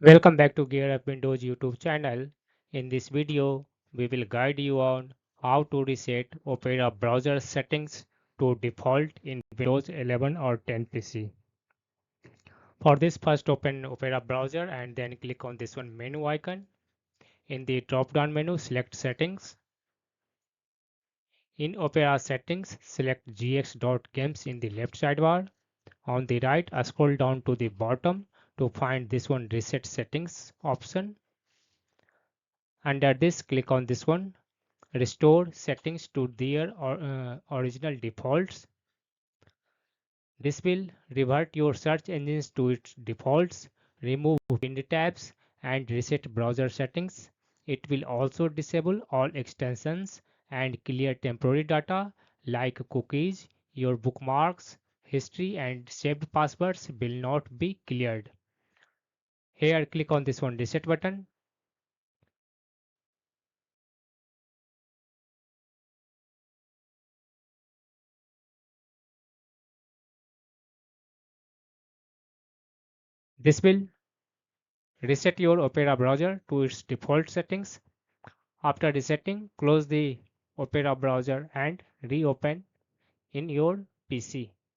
Welcome back to Gear Up Windows YouTube channel. In this video, we will guide you on how to reset Opera browser settings to default in Windows 11 or 10 PC. For this, first open Opera browser and then click on this one menu icon. In the drop-down menu, select Settings. In Opera Settings, select gx.games in the left sidebar. On the right, scroll down to the bottom to find this one Reset Settings option. Under this, click on this one restore settings to their original defaults. This will revert your search engines to its defaults, remove pinned tabs, and reset browser settings. It will also disable all extensions and clear temporary data like cookies. Your bookmarks, history, and saved passwords will not be cleared. Here, click on this one reset button. This will reset your Opera browser to its default settings. After resetting, close the Opera browser and reopen in your PC.